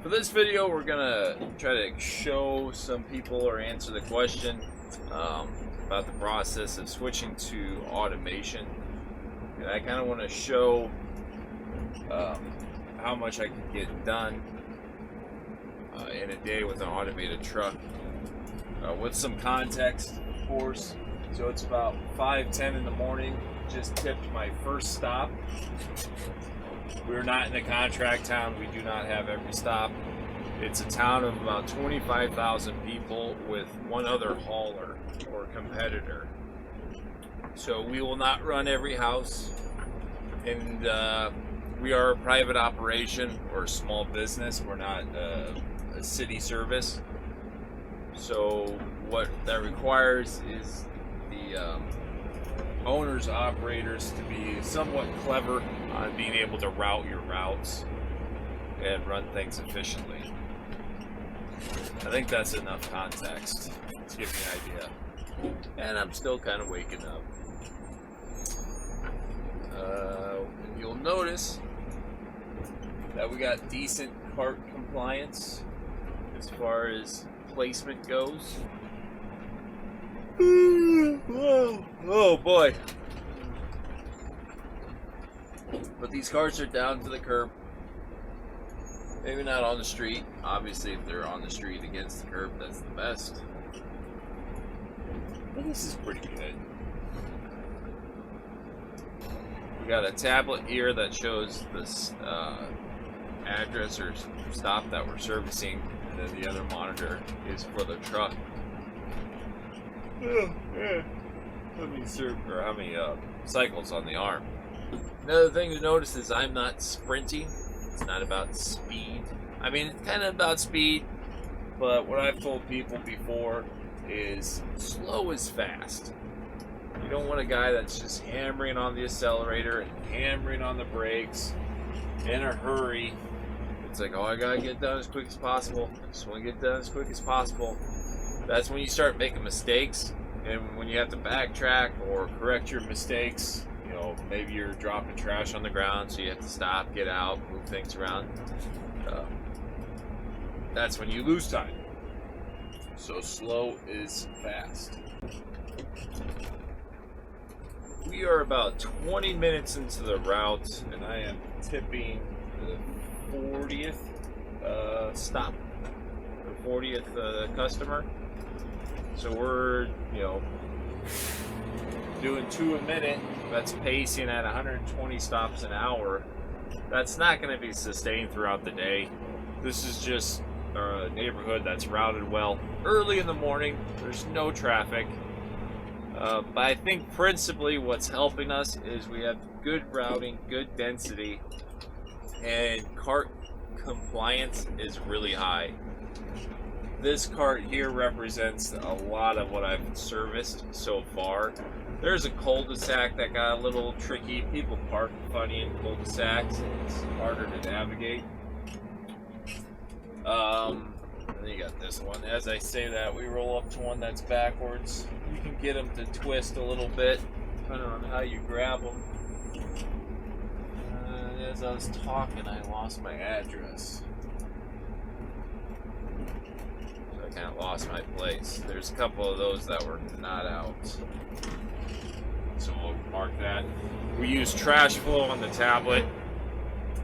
For this video, we're gonna try to show some people or answer the question about the process of switching to automation. And I kind of want to show how much I can get done in a day with an automated truck. With some context, of course. So it's about 5:10 in the morning. Just tipped my first stop. We're not in a contract town. We do not have every stop. It's a town of about 25,000 people with one other hauler or competitor. So we will not run every house. And we are a private operation or a small business. We're not a city service. So what that requires is the owners, operators to be somewhat clever on being able to route your routes and run things efficiently. I think that's enough context to give me an idea. And I'm still kind of waking up. You'll notice that we got decent cart compliance as far as placement goes. Oh boy. But these cars are down to the curb. Maybe not on the street. Obviously, if they're on the street against the curb, that's the best. But this is pretty good. We got a tablet here that shows this address or stop that we're servicing, and then the other monitor is for the truck. How many cycles on the arm. Another thing to notice is I'm not sprinting. It's not about speed. I mean, it's kind of about speed, but what I've told people before is slow is fast. You don't want a guy that's just hammering on the accelerator and hammering on the brakes in a hurry. It's like, oh, I gotta get done as quick as possible. I just want to get done as quick as possible. That's when you start making mistakes, and when you have to backtrack or correct your mistakes. You know, maybe you're dropping trash on the ground, so you have to stop, get out, move things around. That's when you lose time. So slow is fast. We are about 20 minutes into the route, and I am tipping the 40th stop, the 40th customer. So we're, doing 2 a minute. That's pacing at 120 stops an hour. That's not going to be sustained throughout the day. This is just a neighborhood that's routed well. Early in the morning, there's no traffic. But I think principally what's helping us is we have good routing, good density, and cart compliance is really high. This cart here represents a lot of what I've serviced so far. There's a cul-de-sac that got a little tricky. People park funny in cul-de-sacs. It's harder to navigate. And then you got this one. As I say that, we roll up to one that's backwards. You can get them to twist a little bit, depending on how you grab them. As I was talking, I lost my address. So I kind of lost my place. There's a couple of those that were not out. So we'll mark that. We use trash flow on the tablet.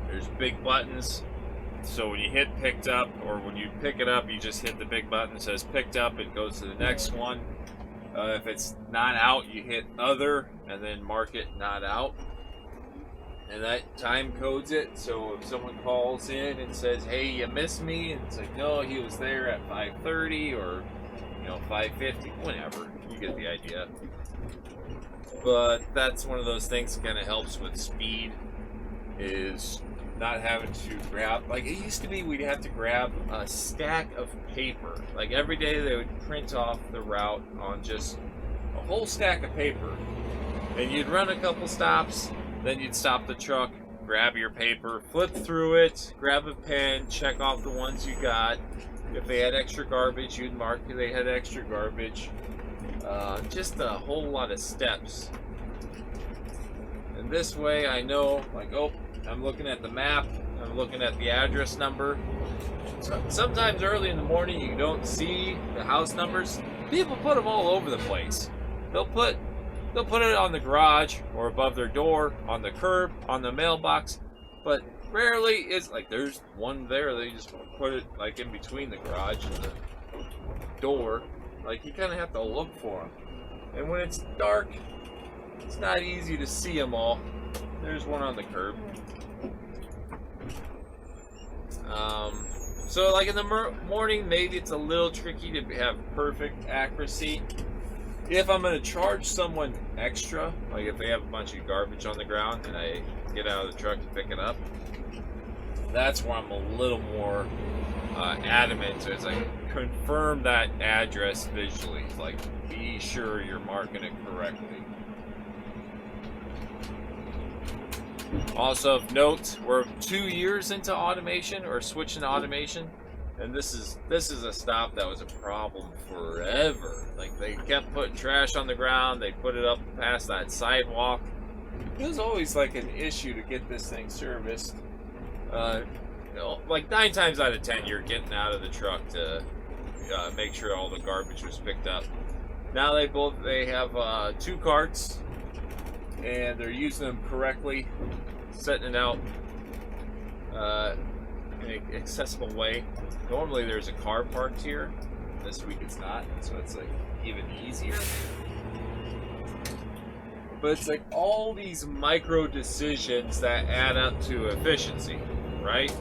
There's big buttons. So when you hit picked up, or when you pick it up, you just hit the big button that says picked up. It goes to the next one. If it's not out, you hit other and then mark it not out. And that time codes it. So if someone calls in and says, hey, you missed me, and it's like, no, he was there at 5:30 or 5:50, whatever. You get the idea. But that's one of those things that kind of helps with speed, is not having to grab, like it used to be, we'd have to grab a stack of paper. Like every day they would print off the route on just a whole stack of paper. And you'd run a couple stops, then you'd stop the truck, grab your paper, flip through it, grab a pen, check off the ones you got. If they had extra garbage, you'd mark they had extra garbage. Just a whole lot of steps. And this way I know, like, oh, I'm looking at the map, I'm looking at the address number, Sometimes early in the morning you don't see the house numbers. People put them all over the place. They'll put it on the garage or above their door, on the curb, on the mailbox, but rarely is like there's one there. They just put it like in between the garage and the door. Like you kind of have to look for them. And when it's dark, it's not easy to see them all. There's one on the curb. So like in the morning, maybe it's a little tricky to have perfect accuracy. If I'm going to charge someone extra, like if they have a bunch of garbage on the ground and I get out of the truck to pick it up, that's where I'm a little more adamant. So it's like confirm that address visually. Like be sure you're marking it correctly. Also, note we're 2 years into automation or switching to automation, and this is a stop that was a problem forever. Like they kept putting trash on the ground, they put it up past that sidewalk. It was always like an issue to get this thing serviced. Like 9 times out of 10, you're getting out of the truck to make sure all the garbage was picked up. Now they have 2 carts. And they're using them correctly, setting it out in an accessible way. Normally there's a car parked here. This week it's not, so it's like even easier. But it's like all these micro decisions that add up to efficiency, right?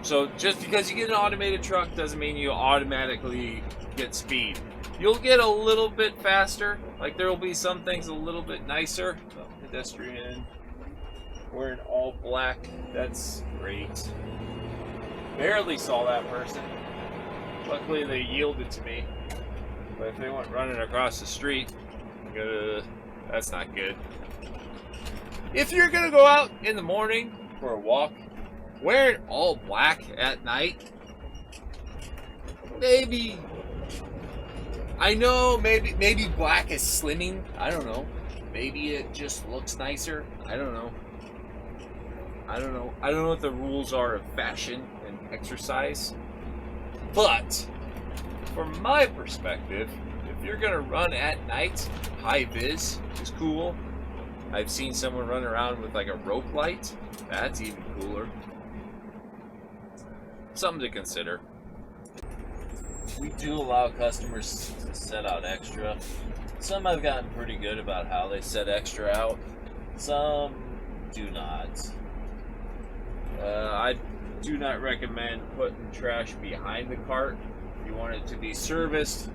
So just because you get an automated truck doesn't mean you automatically get speed. You'll get a little bit faster. Like there will be some things a little bit nicer. Pedestrian wearing all black. That's great. Barely saw that person. Luckily they yielded to me. But if they went running across the street, that's not good. If you're gonna go out in the morning for a walk, wear it all black at night. Maybe. I know maybe black is slimming. I don't know. Maybe it just looks nicer. I don't know. I don't know what the rules are of fashion and exercise. But from my perspective, if you're gonna run at night, high vis is cool. I've seen someone run around with like a rope light. That's even cooler. Something to consider. We do allow customers to set out extra. Some have gotten pretty good about how they set extra out. Some do not. I do not recommend putting trash behind the cart. If you want it to be serviced,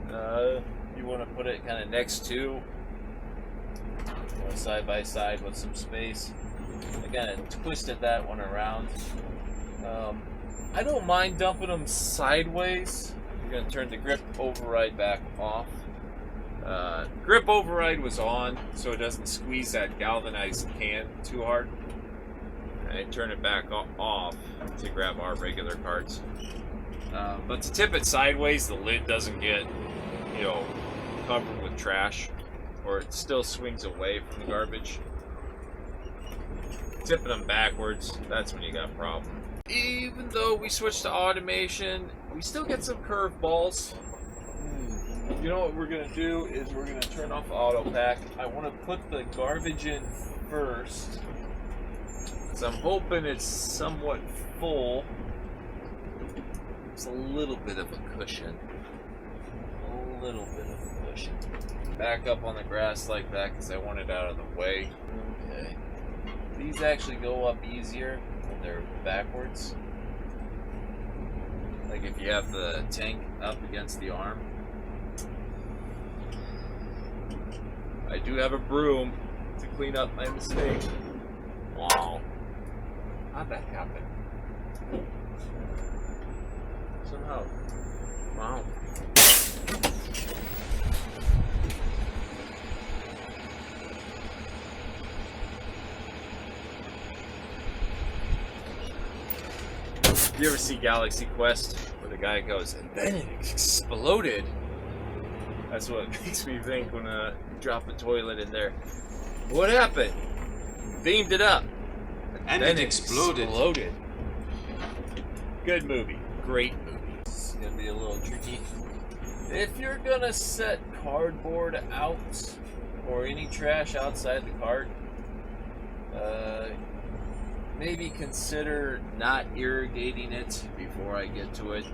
you want to put it kind of next to, side by side with some space. Again, twisted that one around. I don't mind dumping them sideways. You're going to turn the grip override back off. Grip override was on, so it doesn't squeeze that galvanized can too hard. I turn it back off to grab our regular carts. But to tip it sideways, the lid doesn't get, covered with trash, or it still swings away from the garbage. Tipping them backwards, that's when you got a problem. Even though we switched to automation, we still get some curveballs. You know what we're going to do is we're going to turn off auto pack. I want to put the garbage in first, because I'm hoping it's somewhat full. It's a little bit of a cushion. A little bit of a cushion. Back up on the grass like that because I want it out of the way. Okay. These actually go up easier when they're backwards. Like if you have the tank up against the arm. I do have a broom to clean up my mistake. Wow. How'd that happen? Somehow. Wow. You ever see Galaxy Quest where the guy goes, and then it exploded? That's what makes me think when I drop a toilet in there. What happened? Beamed it up. And then it exploded. Good movie. Great movie. It's gonna be a little tricky. If you're gonna set cardboard out or any trash outside the cart, maybe consider not irrigating it before I get to it.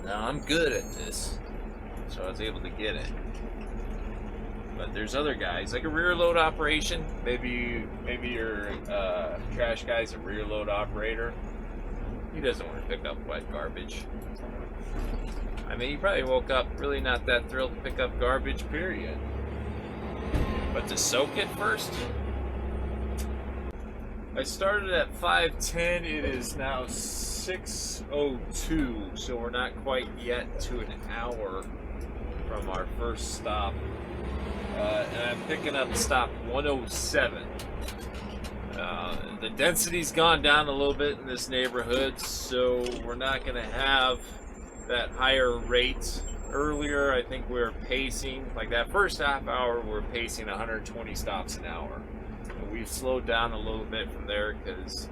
Now I'm good at this, so I was able to get it. But there's other guys, like a rear load operation. Maybe your trash guy's a rear load operator. He doesn't want to pick up wet garbage. I mean, he probably woke up really not that thrilled to pick up garbage, period. But to soak it first? I started at 5:10. It is now 6:02, so we're not quite yet to an hour from our first stop. And I'm picking up stop 107. The density's gone down a little bit in this neighborhood, so we're not going to have that higher rate. Earlier, I think we were pacing, like that first half hour, we were pacing 120 stops an hour. And we've slowed down a little bit from there because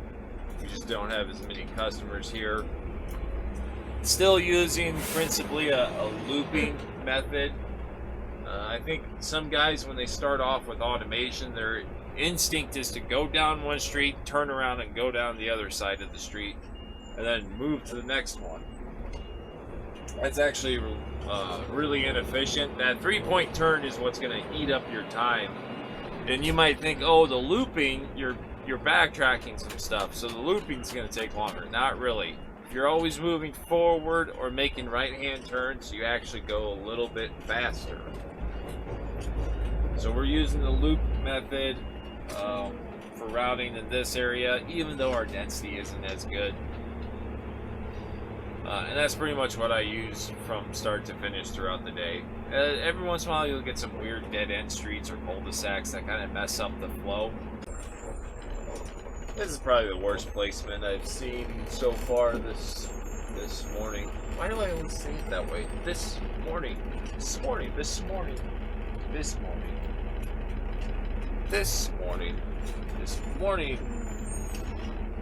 we just don't have as many customers here. Still using principally a looping method. I think some guys, when they start off with automation, their instinct is to go down one street, turn around and go down the other side of the street, and then move to the next one. That's actually really inefficient. That 3-point turn is what's going to eat up your time. And you might think, oh, the looping, you're backtracking some stuff, so the looping's going to take longer. Not really. If you're always moving forward or making right-hand turns, you actually go a little bit faster. So we're using the loop method for routing in this area, even though our density isn't as good. And that's pretty much what I use from start to finish throughout the day. Every once in a while you'll get some weird dead-end streets or cul-de-sacs that kind of mess up the flow. This is probably the worst placement I've seen so far this morning. Why do I always say it that way? This morning.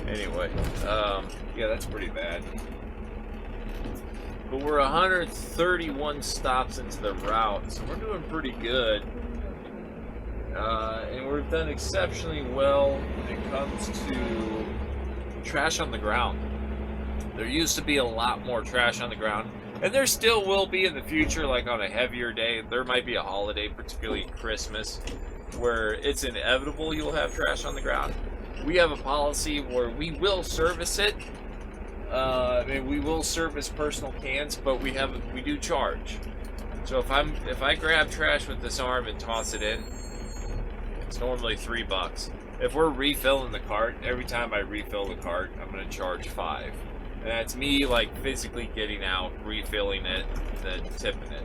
Anyway, yeah, that's pretty bad. But we're 131 stops into the route, so we're doing pretty good. And we've done exceptionally well when it comes to trash on the ground. There used to be a lot more trash on the ground, and there still will be in the future, like on a heavier day. There might be a holiday, particularly Christmas, where it's inevitable you'll have trash on the ground. We have a policy where we will service it. We will service personal cans, but we do charge. So if I grab trash with this arm and toss it in, it's normally $3. If we're refilling the cart, every time I refill the cart, I'm going to charge $5. And that's me like physically getting out, refilling it, then tipping it.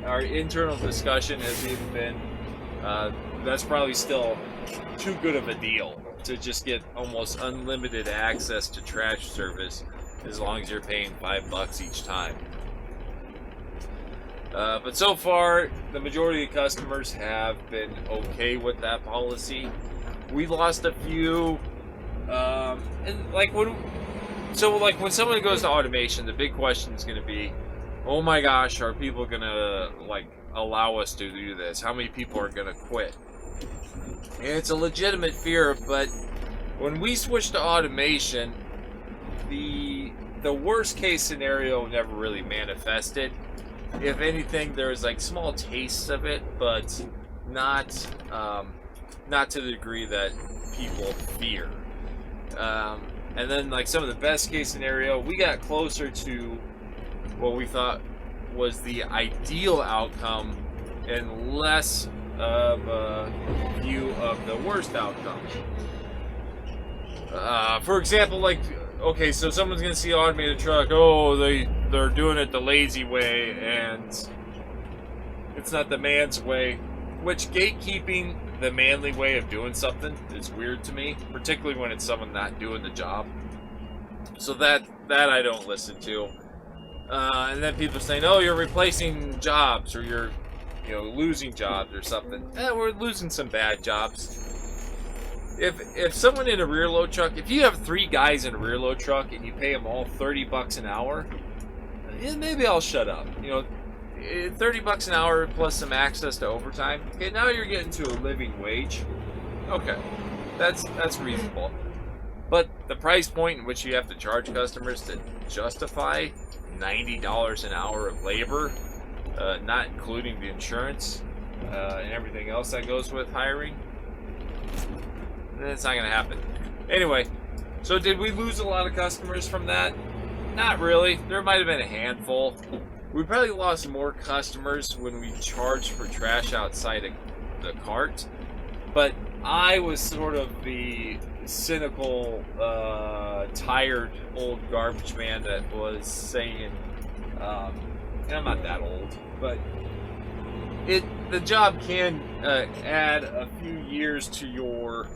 Our internal discussion has even been that's probably still too good of a deal to just get almost unlimited access to trash service as long as you're paying $5 each time. But so far, the majority of customers have been okay with that policy. We lost a few, and when someone goes to automation, the big question is going to be, oh my gosh, are people going to allow us to do this? How many people are going to quit? And it's a legitimate fear, but when we switched to automation, the worst case scenario never really manifested. If anything, there was small tastes of it, but not to the degree that people fear. And then some of the best case scenario, we got closer to what we thought was the ideal outcome and less of a view of the worst outcome. For example, okay, so someone's gonna see an automated truck. Oh, they're doing it the lazy way, and it's not the man's way. Which gatekeeping the manly way of doing something is weird to me, particularly when it's someone not doing the job. So that I don't listen to. And then people saying, "Oh, you're replacing jobs, or you're losing jobs or something. We're losing some bad jobs. If someone in a rear load truck, if you have 3 guys in a rear load truck and you pay them all $30 an hour, maybe I'll shut up. $30 an hour plus some access to overtime. Okay, now you're getting to a living wage. Okay, that's reasonable. But the price point in which you have to charge customers to justify $90 an hour of labor, not including the insurance and everything else that goes with hiring, it's not going to happen. Anyway, so did we lose a lot of customers from that? Not really. There might have been a handful. We probably lost more customers when we charged for trash outside of the cart. But I was sort of the cynical, tired old garbage man that was saying, and I'm not that old, but the job can add a few years to your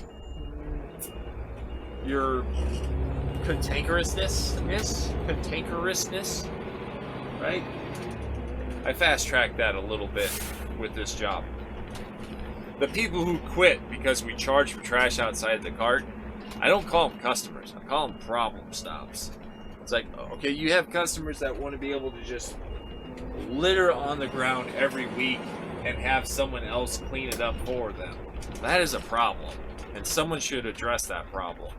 cantankerousness, right? I fast-tracked that a little bit with this job. The people who quit because we charge for trash outside the cart, I don't call them customers. I call them problem stops. It's like, okay, you have customers that want to be able to just litter on the ground every week and have someone else clean it up for them. That is a problem, and someone should address that problem.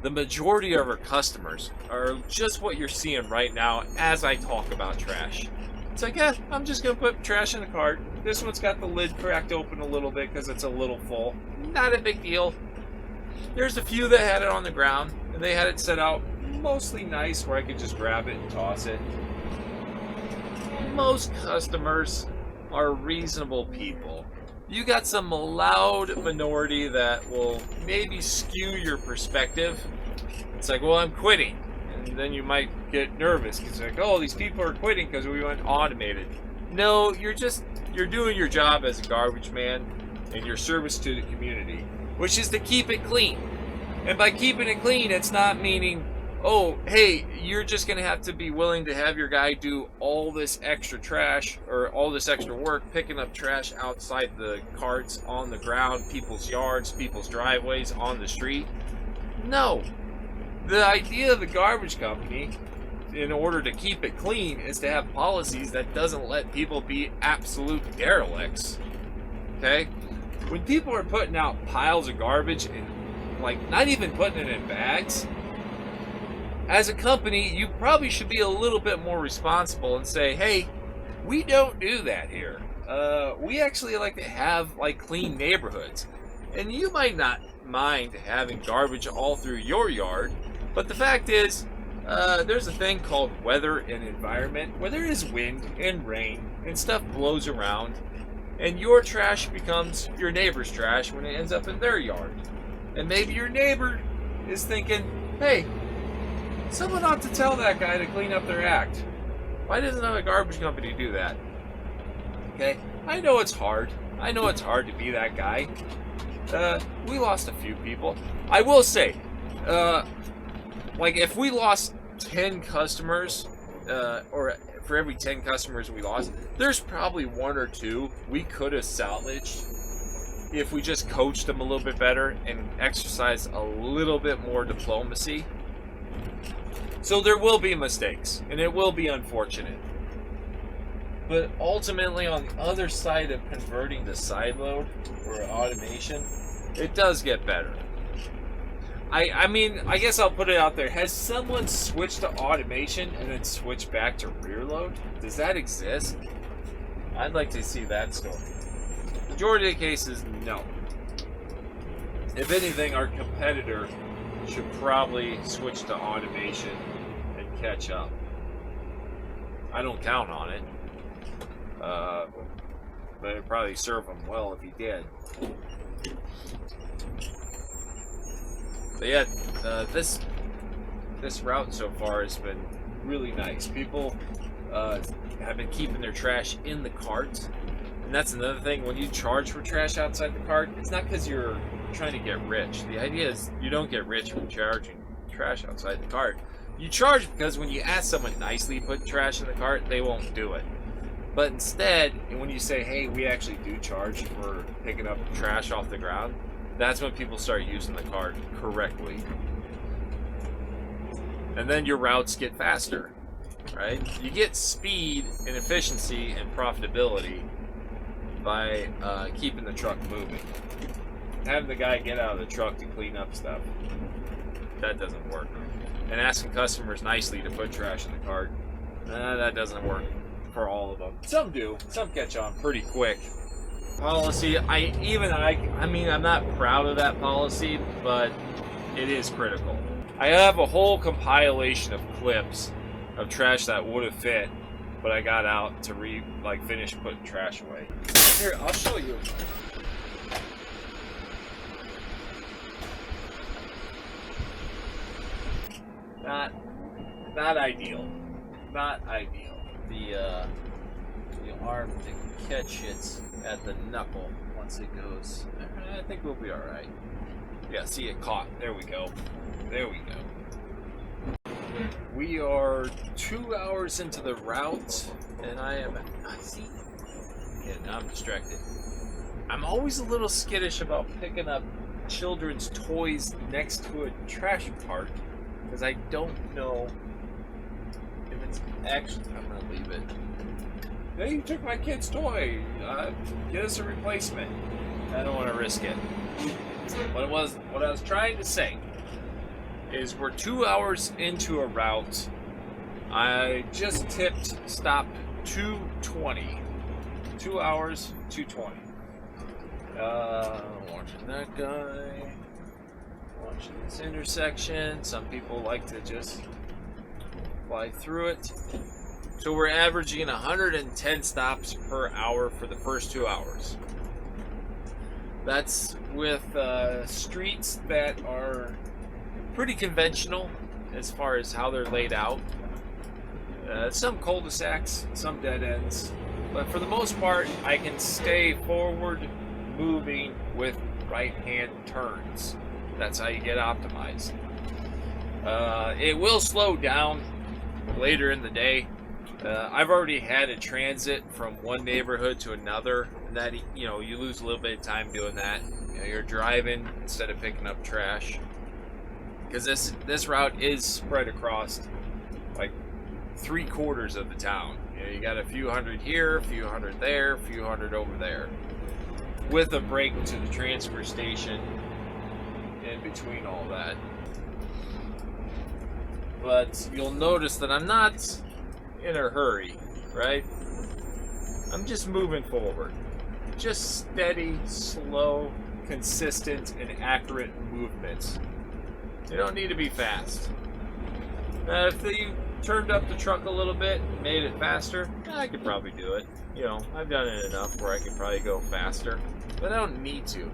The majority of our customers are just what you're seeing right now as I talk about trash. It's like, I'm just going to put trash in the cart. This one's got the lid cracked open a little bit because it's a little full. Not a big deal. There's a few that had it on the ground, and they had it set out mostly nice where I could just grab it and toss it. Most customers are reasonable people. You got some loud minority that will maybe skew your perspective. It's like, well, I'm quitting. And then you might get nervous because like, oh, these people are quitting because we went automated. No, you're doing your job as a garbage man and your service to the community, which is to keep it clean. And by keeping it clean, it's not meaning, oh, hey, you're just going to have to be willing to have your guy do all this extra trash or all this extra work picking up trash outside the carts, on the ground, people's yards, people's driveways, on the street. No. The idea of the garbage company, in order to keep it clean, is to have policies that doesn't let people be absolute derelicts. Okay? When people are putting out piles of garbage and, like, not even putting it in bags, as a company, you probably should be a little bit more responsible and say, hey, we don't do that here. We actually like to have, like, clean neighborhoods. And you might not mind having garbage all through your yard, but the fact is, there's a thing called weather and environment, where there is wind and rain and stuff blows around, and your trash becomes your neighbor's trash when it ends up in their yard. And maybe your neighbor is thinking, hey, someone ought to tell that guy to clean up their act. Why doesn't a garbage company do that? Okay, I know it's hard. I know it's hard to be that guy. We lost a few people. I will say, like, if we lost 10 customers, or for every 10 customers we lost, there's probably 1 or 2 we could have salvaged if we just coached them a little bit better and exercised a little bit more diplomacy. So there will be mistakes, and it will be unfortunate. But ultimately, on the other side of converting to Sideload or automation, it does get better. I mean, I guess I'll put it out there. Has someone switched to automation and then switched back to Rearload? Does that exist? I'd like to see that story. Majority of the cases, no. If anything, our competitor should probably switch to automation and catch up. I don't count on it. But it'd probably serve him well if he did. But yeah, this route so far has been really nice. People have been keeping their trash in the cart. And that's another thing, when you charge for trash outside the cart, it's not because you're trying to get rich. The idea is you don't get rich from charging trash outside the cart. You charge because when you ask someone nicely to put trash in the cart, they won't do it. But instead, when you say, hey, we actually do charge for picking up trash off the ground, that's when people start using the card correctly. And then your routes get faster, right? You get speed and efficiency and profitability by keeping the truck moving. Having the guy get out of the truck to clean up stuff, that doesn't work. And asking customers nicely to put trash in the cart, that doesn't work for all of them. Some do. Some catch on pretty quick. Policy, I mean, I'm not proud of that policy, but it is critical. I have a whole compilation of clips of trash that would have fit, but I got out to finish putting trash away. Here, I'll show you. Not ideal. Not ideal. The arm to catch it at the knuckle once it goes. I think we'll be alright. Yeah, see it caught. There we go. There we go. We are 2 hours into the route, and I see. Yeah, now I'm distracted. I'm always a little skittish about picking up children's toys next to a trash cart because I don't know if it's actually. I'm gonna leave it. Hey, you took my kid's toy. Get us a replacement. I don't want to risk it. What I was trying to say is we're 2 hours into a route. I just tipped stop 220. 2 hours, 220. Watching that guy. Watching this intersection. Some people like to just fly through it. So we're averaging 110 stops per hour for the first 2 hours. That's with streets that are pretty conventional as far as how they're laid out. Some cul-de-sacs, some dead ends. But for the most part, I can stay forward moving with right-hand turns. That's how you get optimized. It will slow down later in the day. I've already had a transit from one neighborhood to another, and that you lose a little bit of time doing that. You're driving instead of picking up trash, because this route is spread across like 3/4 of the town. You got a few hundred here, a few hundred there, a few hundred over there, with a break to the transfer station in between all that. But you'll notice that I'm not in a hurry, right? I'm just moving forward. Just steady, slow, consistent, and accurate movements. You don't need to be fast. If you turned up the truck a little bit, made it faster, I could probably do it. I've done it enough where I could probably go faster, but I don't need to.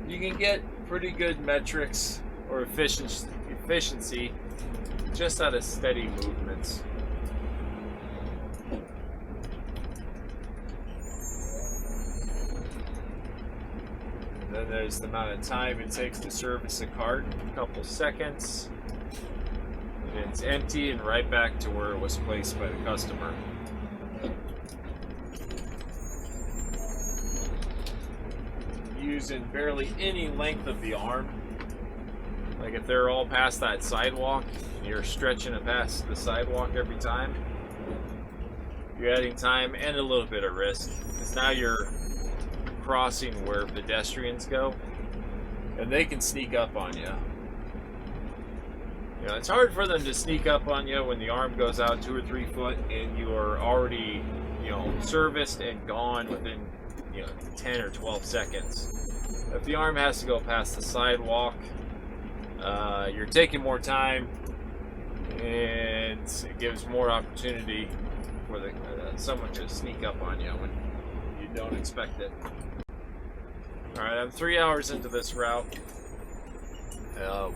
You can get pretty good metrics or efficiency just out of steady movements. And then there's the amount of time it takes to service a cart, a couple seconds. And it's empty and right back to where it was placed by the customer. Using barely any length of the arm. Like if they're all past that sidewalk, you're stretching it past the sidewalk every time. You're adding time and a little bit of risk, because now you're crossing where pedestrians go, and they can sneak up on you. It's hard for them to sneak up on you when the arm goes out 2 or 3 foot and you are already, serviced and gone within, 10 or 12 seconds. If the arm has to go past the sidewalk, you're taking more time, and it gives more opportunity for someone to sneak up on you when you don't expect it. Alright, I'm 3 hours into this route.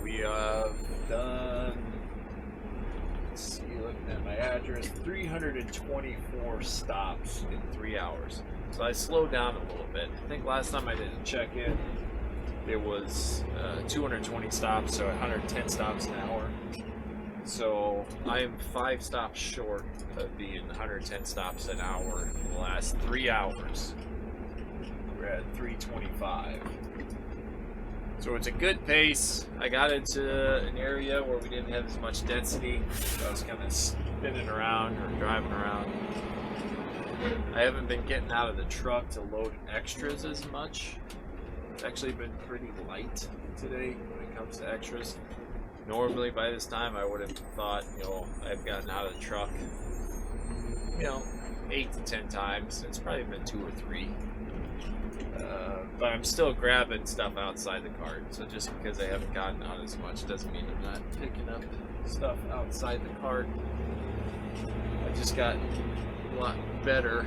We have done, let's see, looking at my address, 324 stops in 3 hours. So I slowed down a little bit. I think last time I did a check-in, it was 220 stops, so 110 stops an hour. So I am 5 stops short of being 110 stops an hour in the last 3 hours. We're at 325. So it's a good pace. I got into an area where we didn't have as much density. So I was kind of spinning around or driving around. I haven't been getting out of the truck to load extras as much. It's actually been pretty light today when it comes to extras. Normally by this time I would have thought, I've gotten out of the truck, 8 to 10 times. It's probably been 2 or 3. But I'm still grabbing stuff outside the cart. So just because I haven't gotten out as much doesn't mean I'm not picking up stuff outside the cart. I just got a lot better.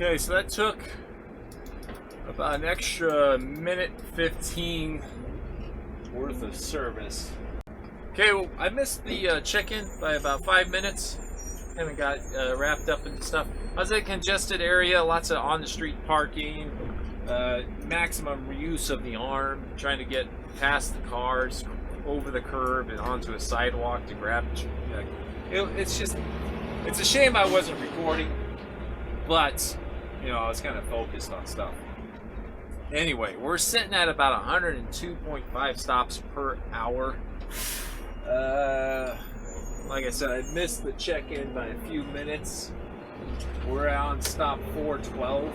Okay, so that took about an extra minute 15 worth of service. Okay, well, I missed the check-in by about 5 minutes. Haven't got wrapped up into stuff. I was in a congested area, lots of on-the-street parking, maximum use of the arm, trying to get past the cars, over the curb and onto a sidewalk to grab. It's a shame I wasn't recording, but I was kind of focused on stuff. Anyway, we're sitting at about 102.5 stops per hour. Like I said, I missed the check-in by a few minutes. We're on stop 412.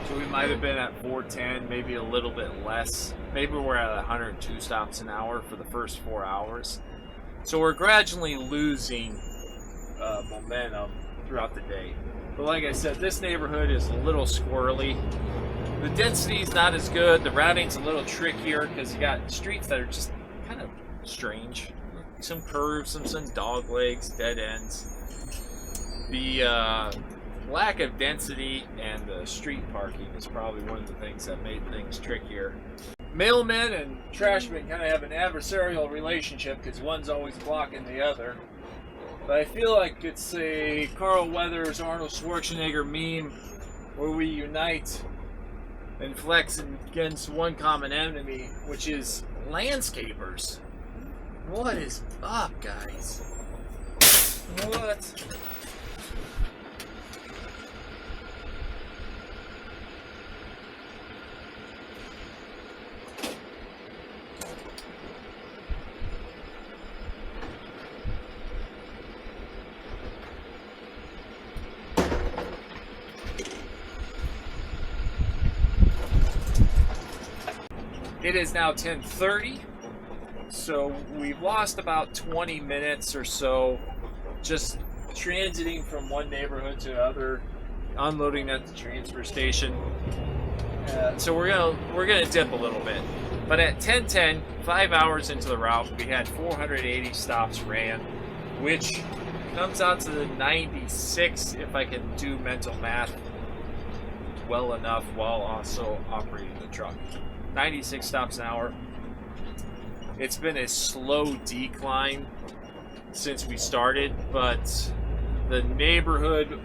So we might have been at 410, maybe a little bit less. Maybe we're at 102 stops an hour for the first 4 hours. So we're gradually losing momentum throughout the day. But like I said, this neighborhood is a little squirrely. The density is not as good. The routing's a little trickier because you got streets that are just kind of strange. Some curves, some dog legs, dead ends. The lack of density and the street parking is probably one of the things that made things trickier. Mailmen and trashmen kind of have an adversarial relationship because one's always blocking the other. But I feel like it's a Carl Weathers, Arnold Schwarzenegger meme where we unite and flex against one common enemy, which is landscapers. What is up, guys? What? It is now 10:30, so we've lost about 20 minutes or so just transiting from one neighborhood to another, unloading at the transfer station. So we're gonna dip a little bit. But at 10:10, 5 hours into the route, we had 480 stops ran, which comes out to the 96 if I can do mental math well enough while also operating the truck. 96 stops an hour. It's been a slow decline since we started, but the neighborhood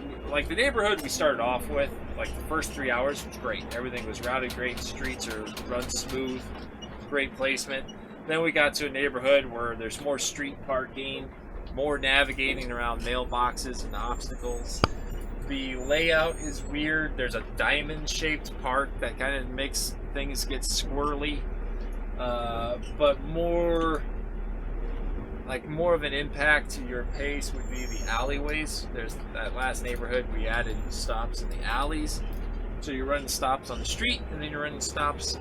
we started off with, like the first 3 hours was great. Everything was routed great, streets are run smooth. great placement. Then we got to a neighborhood where there's more street parking, more navigating around mailboxes and obstacles. The layout is weird. There's a diamond-shaped park that kind of makes things get squirrely, but more of an impact to your pace would be the alleyways. There's that last neighborhood we added stops in the alleys, so you're running stops on the street, and then you're running stops,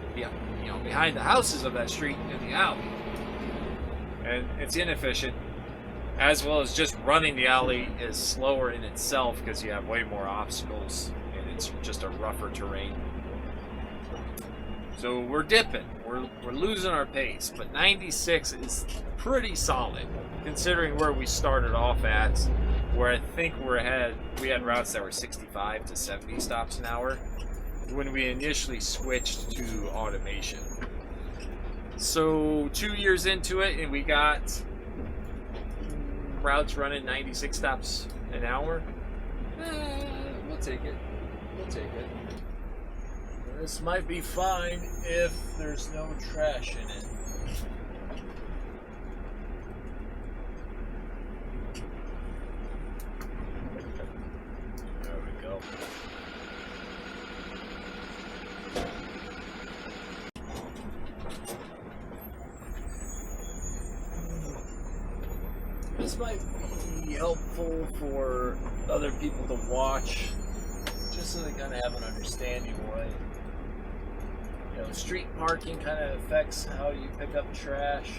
behind the houses of that street in the alley, and it's inefficient. As well as just running the alley is slower in itself because you have way more obstacles and it's just a rougher terrain. So we're dipping, we're losing our pace, but 96 is pretty solid considering where we started off at, where I think we had routes that were 65 to 70 stops an hour when we initially switched to automation. So 2 years into it, and we got routes running 96 stops an hour. We'll take it. This might be fine if there's no trash in it. There we go. This might be helpful for other people to watch, just so they kind of have an understanding why, street parking kind of affects how you pick up trash,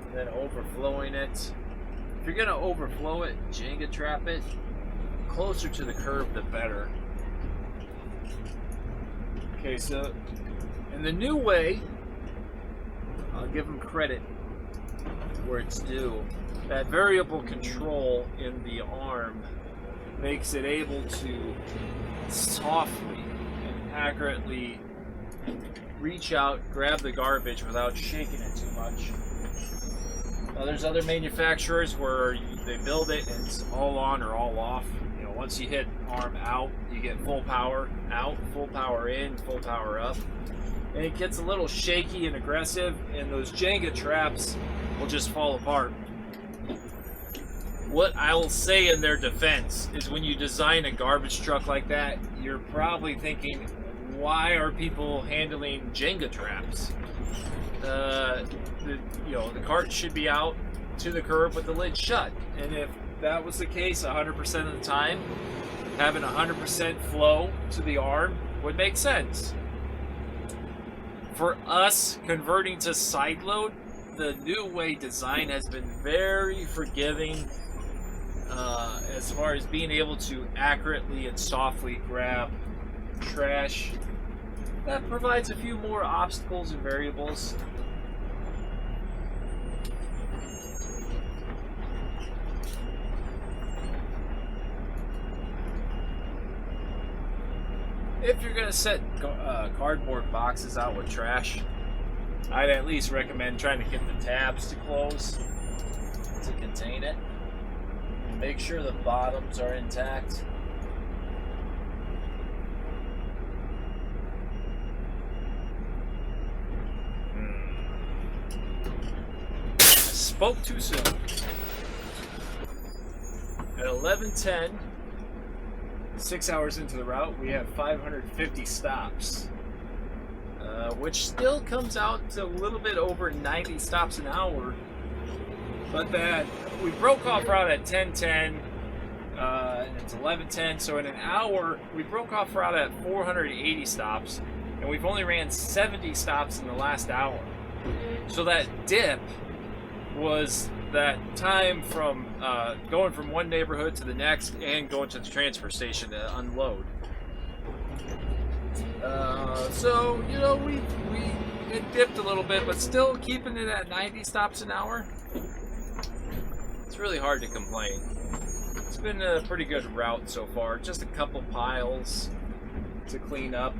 and then overflowing it. If you're going to overflow it, Jenga trap it, closer to the curb the better. Okay, so in the new way, I'll give them credit where it's due. That variable control in the arm makes it able to softly and accurately reach out, grab the garbage without shaking it too much. Now, there's other manufacturers where they build it and it's all on or all off. Once you hit arm out, you get full power out, full power in, full power up. And it gets a little shaky and aggressive, and those Jenga traps will just fall apart. What I will say in their defense is when you design a garbage truck like that, you're probably thinking, why are people handling Jenga traps? The cart should be out to the curb with the lid shut. And if that was the case 100% of the time, having 100% flow to the arm would make sense. For us, converting to Sideload, the new way design has been very forgiving as far as being able to accurately and softly grab trash. That provides a few more obstacles and variables. If you're going to set cardboard boxes out with trash, I'd at least recommend trying to get the tabs to close to contain it. Make sure the bottoms are intact. I spoke too soon. At 11:10, 6 hours into the route, we have 550 stops, which still comes out to a little bit over 90 stops an hour. But that we broke off route at 10:10, and it's 11:10. So in an hour, we broke off route at 480 stops, and we've only ran 70 stops in the last hour. So that dip was that time from going from one neighborhood to the next and going to the transfer station to unload. So it dipped a little bit, but still keeping it at 90 stops an hour. It's really hard to complain. It's been a pretty good route so far. Just a couple piles to clean up.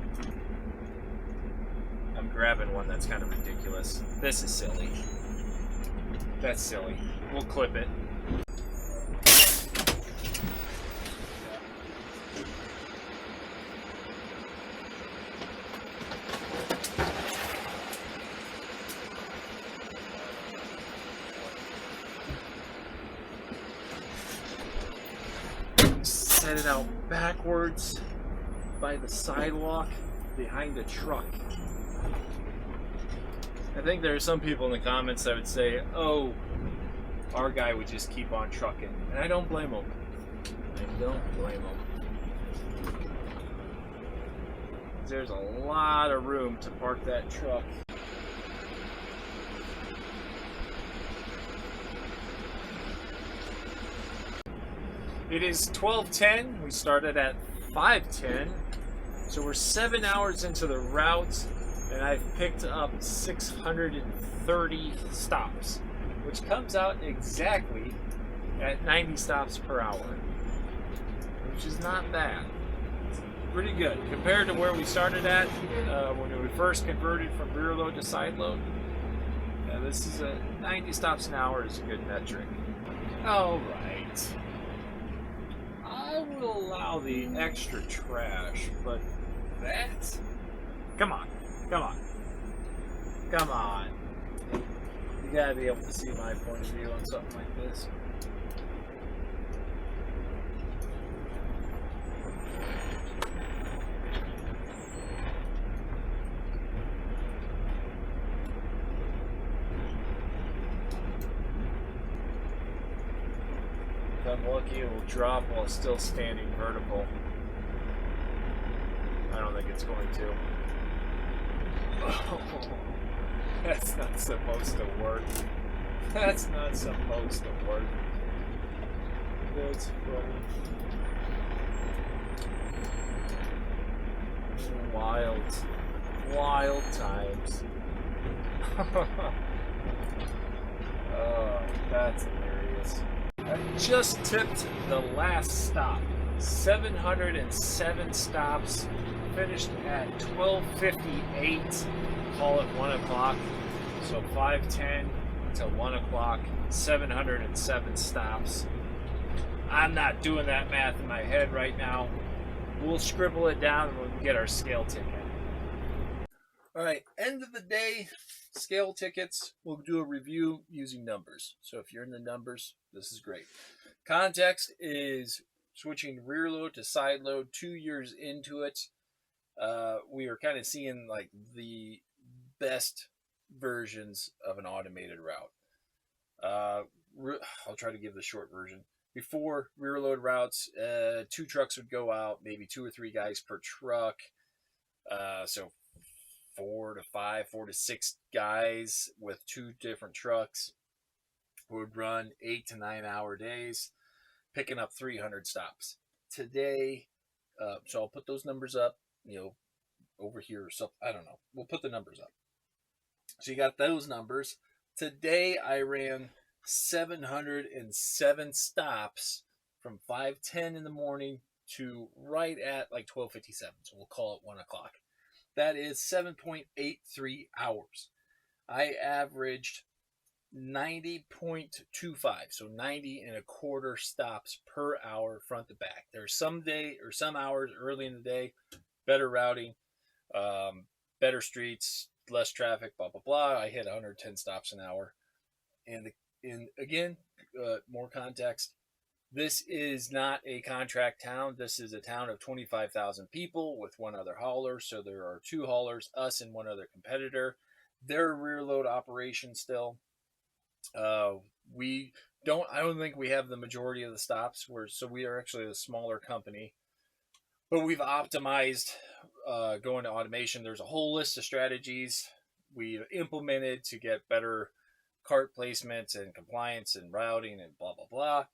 I'm grabbing one that's kind of ridiculous. This is silly. That's silly. We'll clip it. headed out backwards by the sidewalk behind the truck. I think there are some people in the comments that would say, oh, our guy would just keep on trucking. And I don't blame him. I don't blame him. There's a lot of room to park that truck. It is 12:10. We started at 5:10. So we're 7 hours into the route, and I've picked up 630 stops, which comes out exactly at 90 stops per hour, which is not bad. It's pretty good compared to where we started at when we first converted from Rearload to Sideload. This is 90 stops an hour is a good metric. All right. I will allow the extra trash, but that... Come on. You gotta be able to see my point of view on something like this. If I'm lucky, it will drop while still standing vertical. I don't think it's going to. Oh, that's not supposed to work. That's not supposed to work. That's funny. Wild times. Oh, that's hilarious. I just tipped the last stop. 707 stops. Finished at 12:58. Call it 1 o'clock. So 5:10 to 1 o'clock. 707 stops. I'm not doing that math in my head right now. We'll scribble it down when we get our scale ticket. All right, end of the day, scale tickets. We'll do a review using numbers. So if you're in the numbers, this is great. Context is switching Rearload to Sideload 2 years into it. We are kind of seeing like the best versions of an automated route. I'll try to give the short version. Before Rearload routes, 2 trucks would go out, maybe 2 or 3 guys per truck. So 4 to 6 guys with 2 different trucks would run 8 to 9 hour days, picking up 300 stops. Today, so I'll put those numbers up, over here or something. I don't know. We'll put the numbers up. So you got those numbers. Today I ran 707 stops from 5:10 in the morning to right at like 12:57. So we'll call it 1 o'clock. That is 7.83 hours. I averaged 90.25, so 90 and a quarter stops per hour front to back. There's some hours early in the day, better routing, better streets, less traffic, blah, blah, blah. I hit 110 stops an hour. And again, more context. This is not a contract town. This is a town of 25,000 people with one other hauler. So there are 2 haulers, us and one other competitor. They're a rear load operation still. I don't think we have the majority of the stops. We are actually a smaller company. But we've optimized going to automation. There's a whole list of strategies we've implemented to get better cart placement and compliance and routing and blah, blah, blah.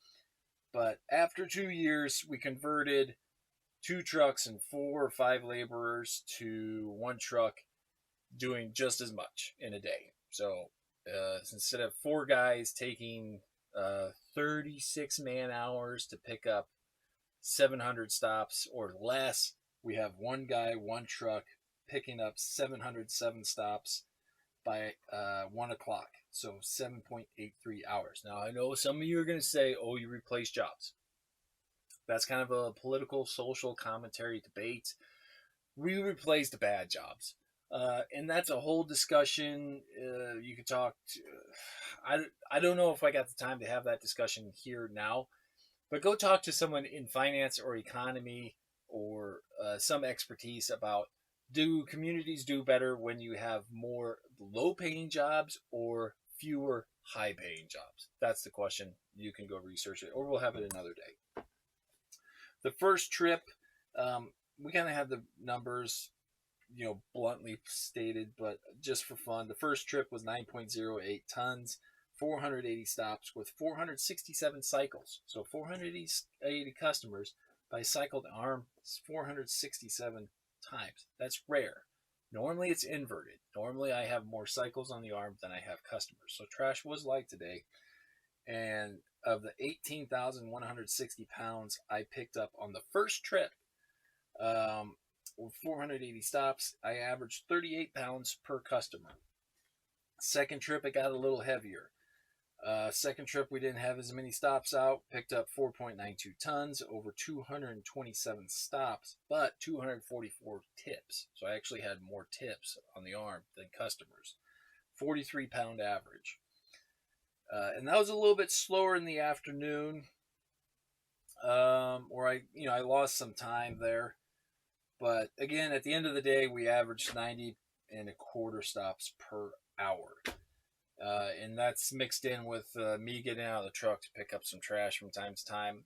But after 2 years, we converted 2 trucks and 4 or 5 laborers to 1 truck doing just as much in a day. So instead of 4 guys taking 36 man hours to pick up 700 stops or less, we have 1 guy, 1 truck picking up 707 stops by 1 o'clock. So 7.83 hours. Now, I know some of you are going to say, oh, you replace jobs. That's kind of a political, social commentary debate. We replaced bad jobs. And that's a whole discussion. You could talk to, I don't know if I got the time to have that discussion here now, But go talk to someone in finance or economy or some expertise about, do communities do better when you have more low paying jobs or fewer high paying jobs? That's the question. You can go research it, or we'll have it another day. The first trip, we kind of have the numbers, bluntly stated, but just for fun, the first trip was 9.08 tons, 480 stops with 467 cycles. So 480 customers by cycled arm 467 times. That's rare. Normally it's inverted. Normally I have more cycles on the arm than I have customers. So trash was light today. And of the 18,160 pounds I picked up on the first trip, with 480 stops, I averaged 38 pounds per customer. Second trip, it got a little heavier. Second trip, we didn't have as many stops out. Picked up 4.92 tons, over 227 stops, but 244 tips. So I actually had more tips on the arm than customers. 43-pound average. And that was a little bit slower in the afternoon, where I lost some time there. But again, at the end of the day, we averaged 90 and a quarter stops per hour. And that's mixed in with me getting out of the truck to pick up some trash from time to time.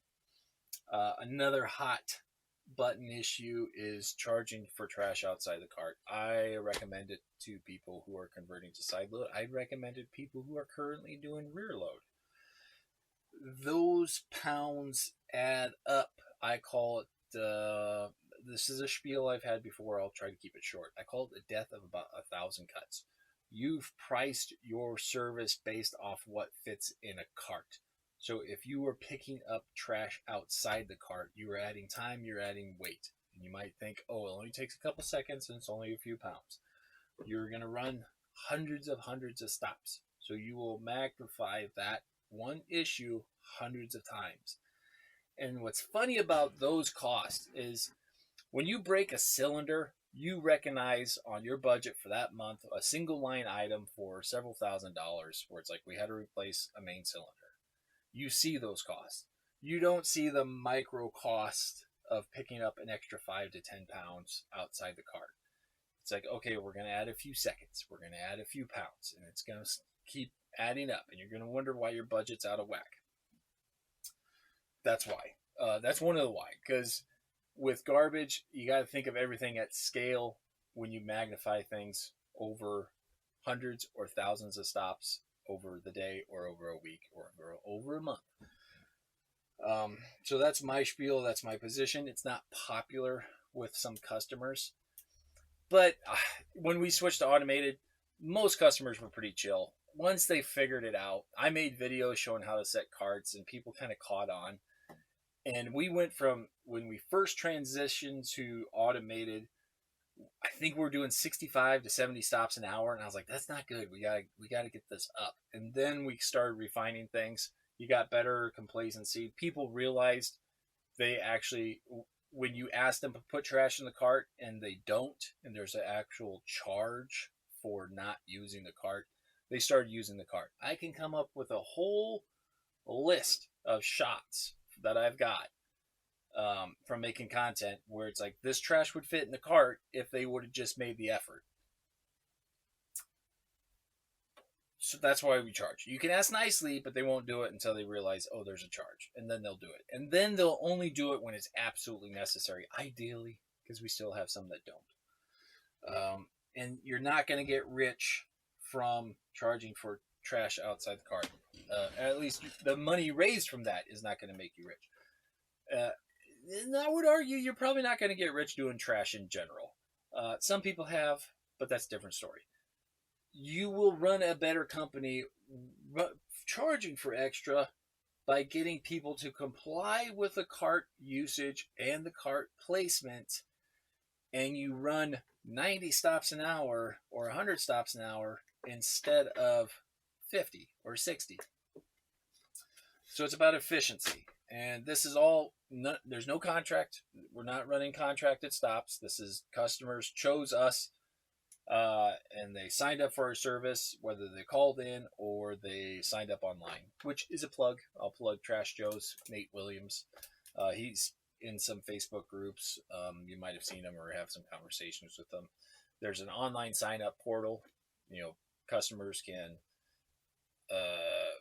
Another hot button issue is charging for trash outside the cart. I recommend it to people who are converting to Sideload. I recommend it to people who are currently doing Rearload. Those pounds add up. I call it, this is a spiel I've had before. I'll try to keep it short. I call it the death of about 1,000 cuts. You've priced your service based off what fits in a cart. So if you are picking up trash outside the cart, you are adding time, you're adding weight. And you might think, oh, it only takes a couple seconds and it's only a few pounds. You're going to run hundreds of stops. So you will magnify that one issue hundreds of times. And what's funny about those costs is when you break a cylinder, you recognize on your budget for that month a single line item for several $1,000s where it's like we had to replace a main cylinder. You see those costs. You don't see the micro cost of picking up an extra 5 to 10 pounds outside the cart. It's like, okay, we're going to add a few seconds. We're going to add a few pounds. And it's going to keep adding up. And you're going to wonder why your budget's out of whack. That's why. That's one of the why. Because with garbage, you got to think of everything at scale when you magnify things over hundreds or thousands of stops over the day or over a week or over a month. So that's my spiel. That's my position. It's not popular with some customers. But when we switched to automated, most customers were pretty chill. Once they figured it out, I made videos showing how to set carts and people kind of caught on. And we went from when we first transitioned to automated, I think we're doing 65 to 70 stops an hour. And I was like, that's not good. We gotta get this up. And then we started refining things. You got better complacency. People realized they actually, when you ask them to put trash in the cart and they don't, and there's an actual charge for not using the cart, they started using the cart. I can come up with a whole list of shots that I've got from making content where it's like this trash would fit in the cart if they would have just made the effort. So that's why we charge. You can ask nicely, but they won't do it until they realize, oh, there's a charge. And then they'll do it. And then they'll only do it when it's absolutely necessary, ideally, because we still have some that don't. And you're not going to get rich from charging for trash outside the cart. At least the money raised from that is not going to make you rich. And I would argue you're probably not going to get rich doing trash in general. Some people have, but that's a different story. You will run a better company charging for extra by getting people to comply with the cart usage and the cart placement, and you run 90 stops an hour or 100 stops an hour instead of 50 or 60. So it's about efficiency. And this is all, there's no contract. We're not running contracted stops. This is customers chose us and they signed up for our service, whether they called in or they signed up online, which is a plug. I'll plug Trash Joe's, Nate Williams. He's in some Facebook groups. You might have seen him or have some conversations with them. There's an online sign up portal. Customers can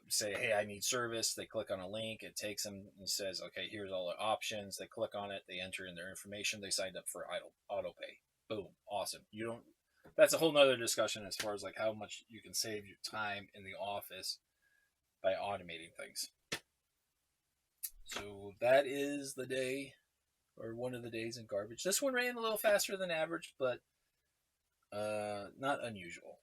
say, hey, I need service. They click on a link. It takes them and says, okay, here's all the options. They click on it. They enter in their information. They signed up for auto pay. Boom. Awesome. That's a whole nother discussion as far as like how much you can save your time in the office by automating things. So that is the day, or one of the days in garbage. This one ran a little faster than average, but not unusual.